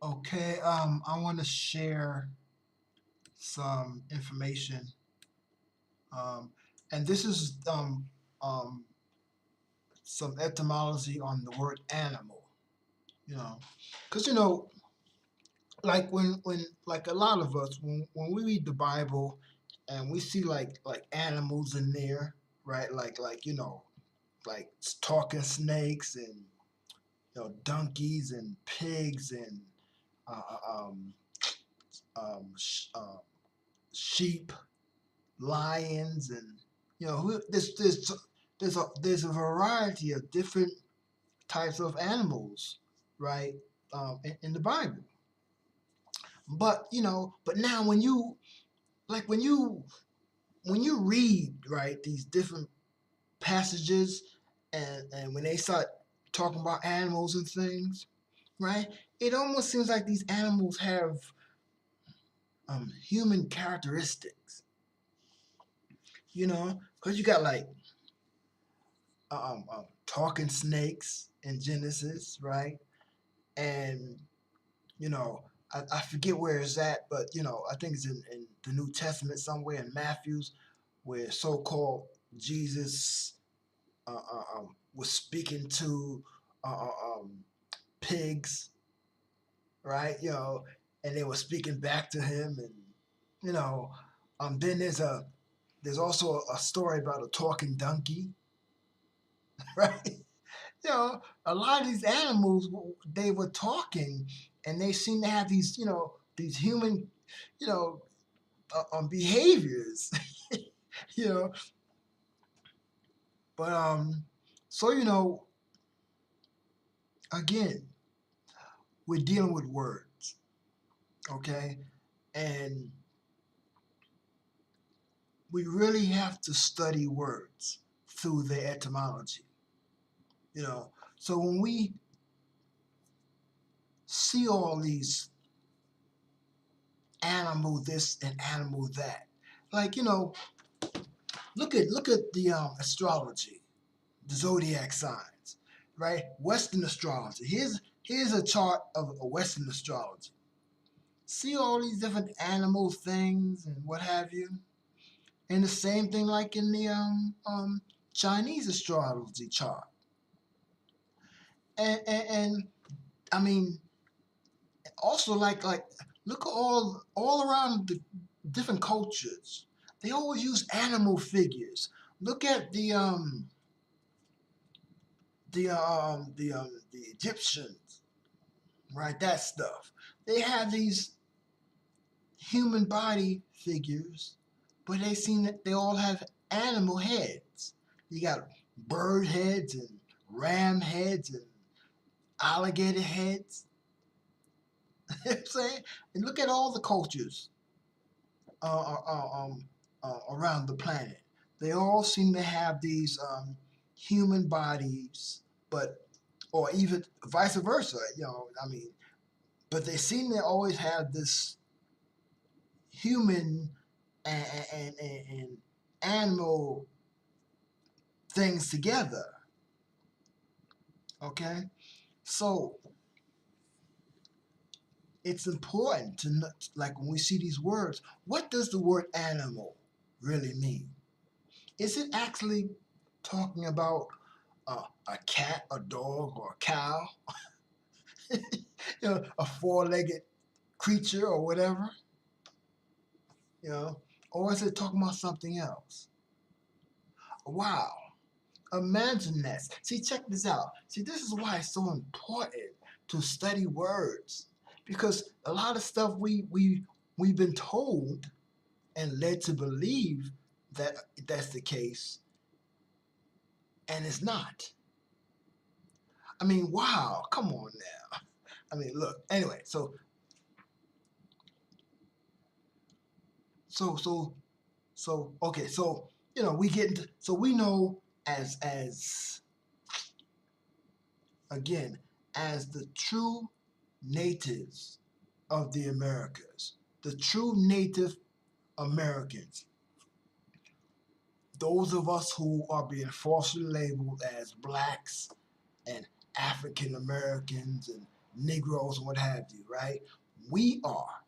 Okay, I want to share some information, um, and this is some etymology on the word animal. You know, because like like a lot of us, when we read the Bible, and we see like animals in there, right? Like like talking snakes and donkeys and pigs and uh, uh, um, sheep, lions, and there's a variety of different types of animals, right? In the Bible, but now like when you read right these different passages, and when they start talking about animals and things, right? It almost seems like these animals have human characteristics, because you got like talking snakes in Genesis, right? And you know, I forget where it's at, but I think it's in the New Testament somewhere in Matthew's, where so-called Jesus was speaking to uh, uh, um, pigs, right? And they were speaking back to him, and you know, then there's also a story about a talking donkey, right? A lot of these animals, they were talking, and they seem to have these human, you know, behaviors, you know. But so again, we're dealing with words, okay, and we really have to study words through their etymology, you know. So when we see all these animal this and animal that, like look at the astrology, the zodiac signs, right? Western astrology. Here's a chart of a Western astrology. See all these different animal things and what have you, and the same thing like in the Chinese astrology chart, and I mean also like look at all around the different cultures. They always use animal figures. Look at the Egyptians, right? That stuff. They have these human body figures, but they seem that they all have animal heads. You got bird heads and ram heads and alligator heads. You know what I'm saying? And look at all the cultures around the planet. They all seem to have these human bodies, but or even vice versa. I mean, but they seem to always have this human and animal things together. Okay, so it's important to like when we see these words, what does the word animal really mean? Is it actually talking about a cat, a dog, or a cow? A four-legged creature or whatever? You know, or is it talking about something else? Wow. Imagine this. See, check this out. See, this is why it's so important to study words, because a lot of stuff we've been told and led to believe that that's the case, and it's not. I mean, wow, come on now. I mean, look. Anyway, so so okay, so we get into, so we know as again, as the true natives of the Americas, the true Native Americans, those of us who are being falsely labeled as blacks and African Americans and Negroes and what have you, right? We are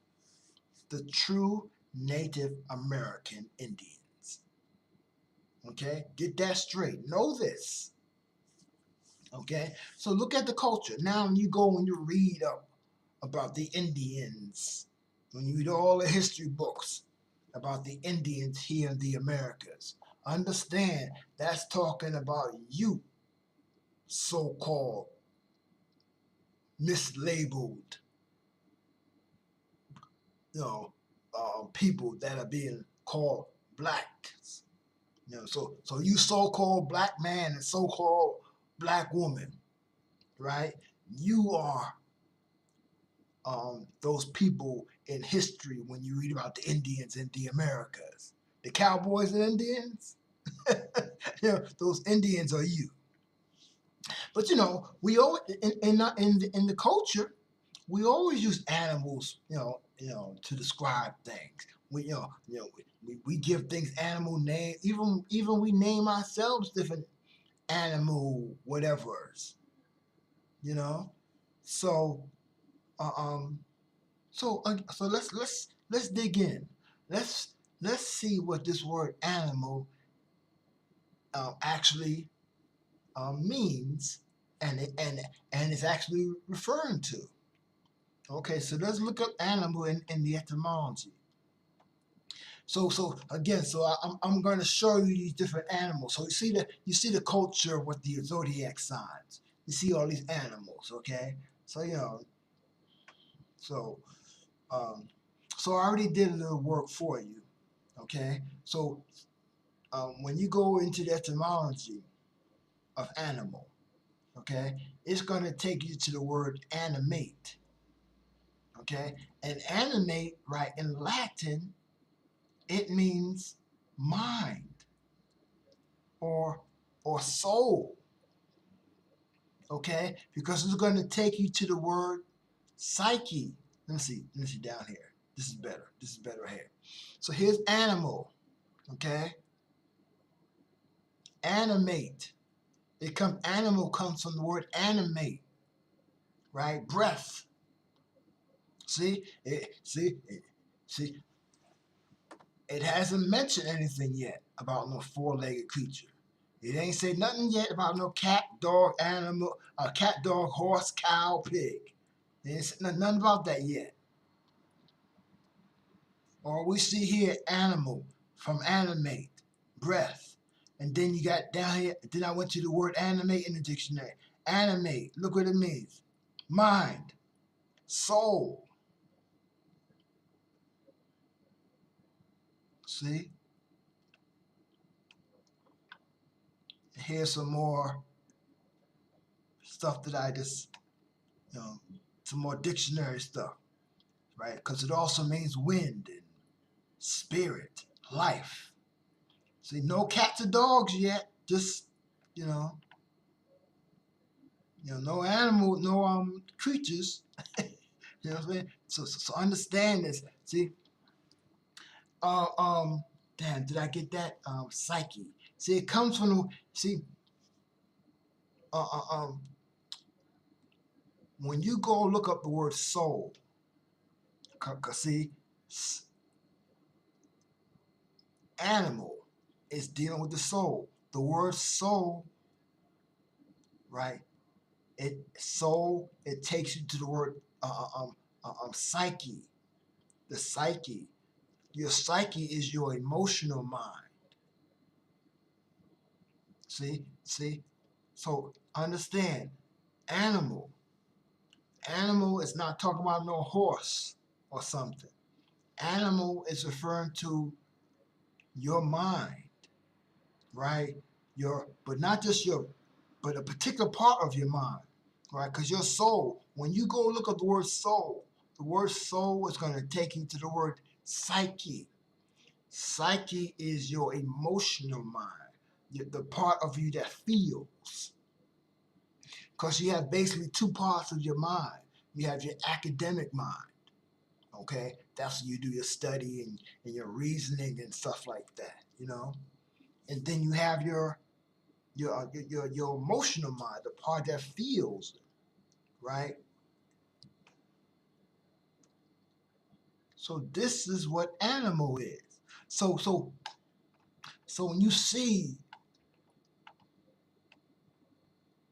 the true Native American Indians. Okay, get that straight. Know this. Okay, so look at the culture. Now, when you go and you read up about the Indians, when you read all the history books about the Indians here in the Americas, understand that's talking about you, so called mislabeled, you know, people that are being called blacks. So you so-called black man and so-called black woman, right? You are those people in history when you read about the Indians in the Americas, the cowboys and Indians. Those Indians are you. But we always in the culture we always use animals, to describe things. We give things animal names. Even we name ourselves different animal whatevers. You know, so uh, um, so let's dig in. Let's let's see what this word animal actually means and is actually referring to. Okay, so let's look up animal in the etymology. So again, I'm going to show you these different animals. So you see the culture with the zodiac signs. You see all these animals, okay? So so um, so I already did a little work for you, okay? So when you go into the etymology of animal, okay, it's going to take you to the word animate, okay? And animate, right, in Latin, it means mind or soul, okay? Because it's going to take you to the word psyche. Let me see down here. This is better. This is better here. So here's animal, okay? Animate. Animal comes from the word animate, right? Breath. See, see. It hasn't mentioned anything yet about no four-legged creature. It ain't said nothing yet about no cat, dog, animal, cat, dog, horse, cow, pig. It ain't said nothing about that yet. Or we see here animal from animate, breath. And then you got down here, then I went to the word animate in the dictionary. Animate, look what it means. Mind, soul. See? Here's some more stuff that I just, some more dictionary stuff, right? Because it also means wind and spirit, life. See, no cats or dogs yet. Just, you know, no animal, no creatures. You know what I'm saying? So understand this. See, uh, um, damn, did I get that? Psyche. See, it comes from the see. Uh, uh, um, when you go look up the word soul, cause see, animal is dealing with the soul. The word soul, right? It takes you to the word psyche. The psyche. Your psyche is your emotional mind. See. So understand, animal. Animal is not talking about no horse or something. Animal is referring to your mind, right? But not just but a particular part of your mind, right? Because your soul, when you go look at the word soul is going to take you to the word psyche. Psyche is your emotional mind, the part of you that feels. Because you have basically two parts of your mind. You have your academic mind, okay? That's when you do your study and your reasoning and stuff like that. And then you have your emotional mind, the part that feels, right? So this is what animal is. So so so when you see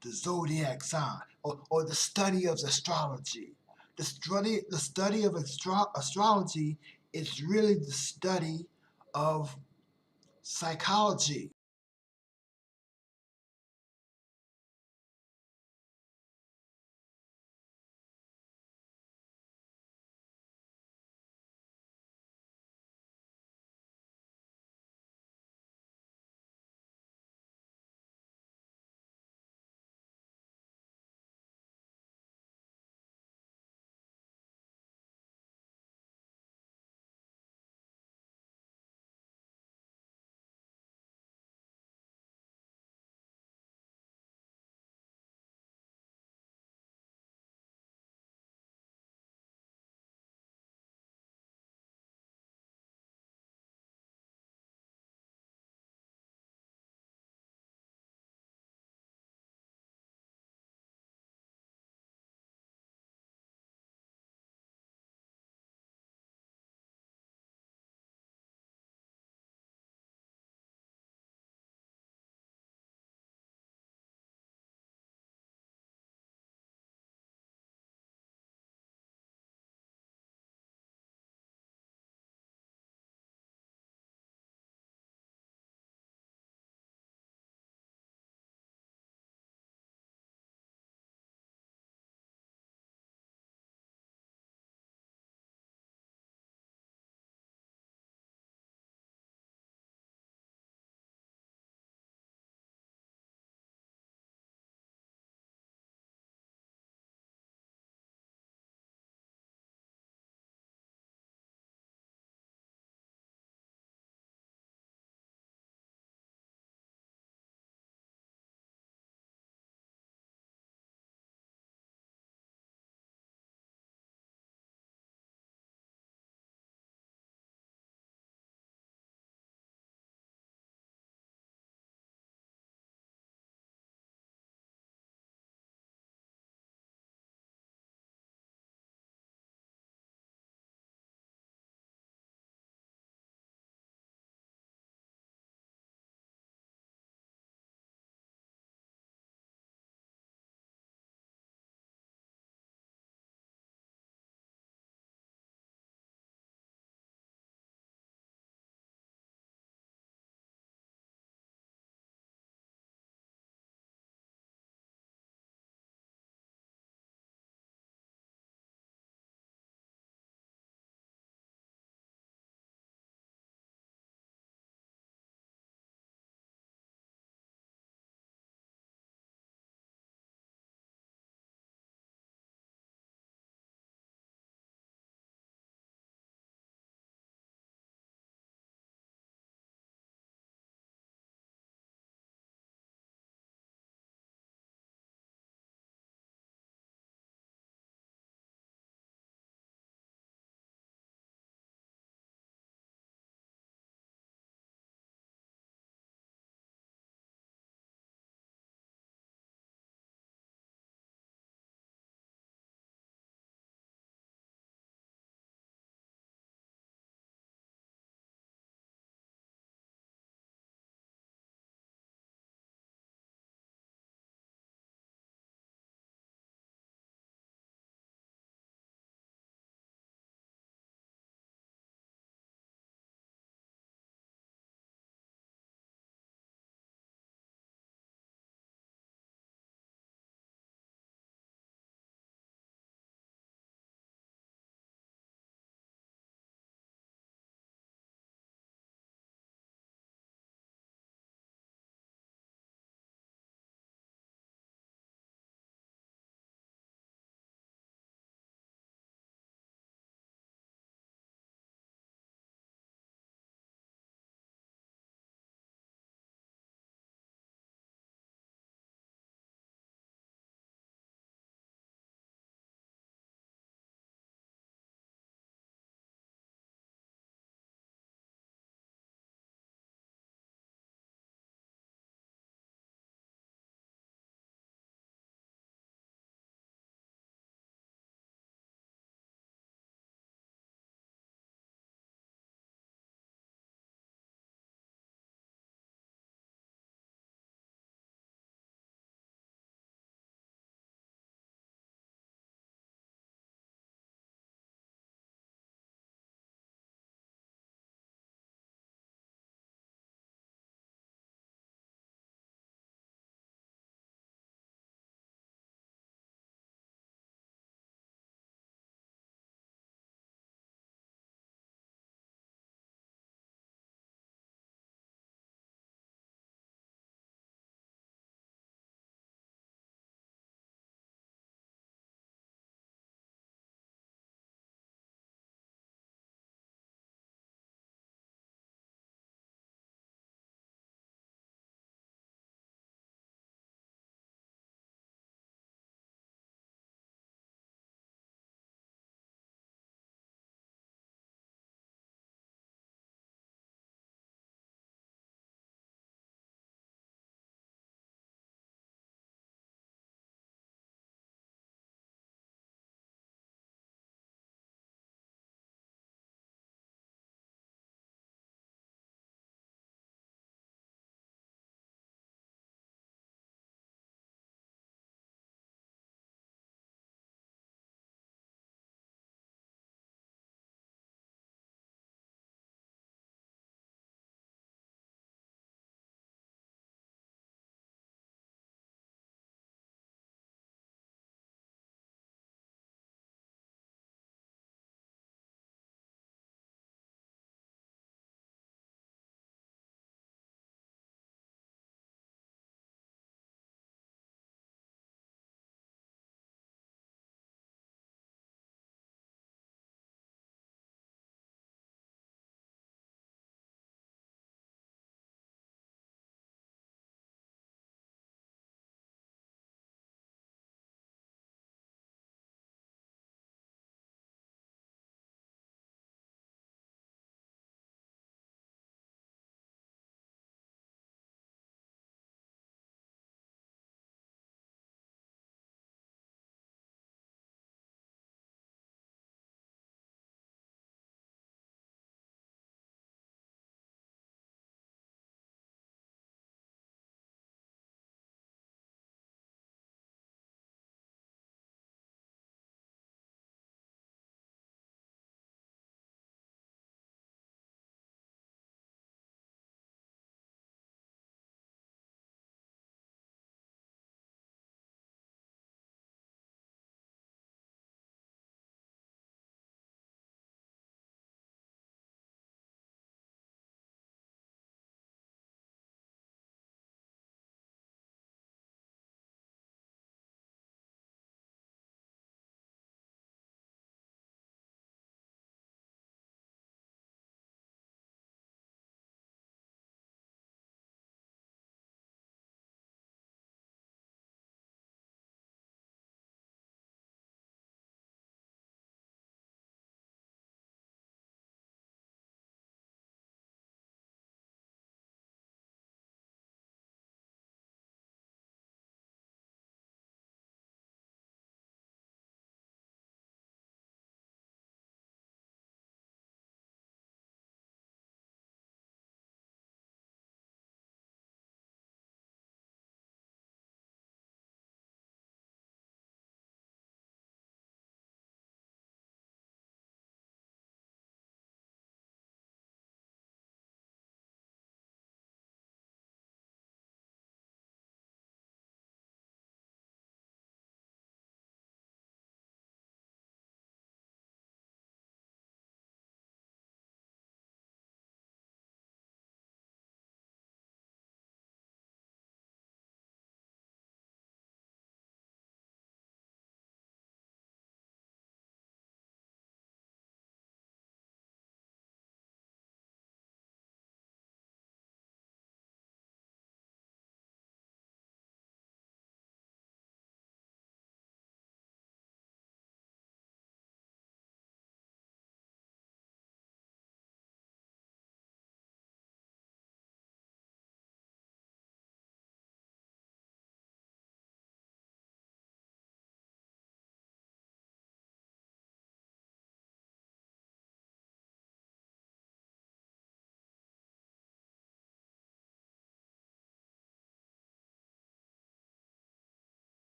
the zodiac sign or the study of astrology, the study of astrology is really the study of psychology.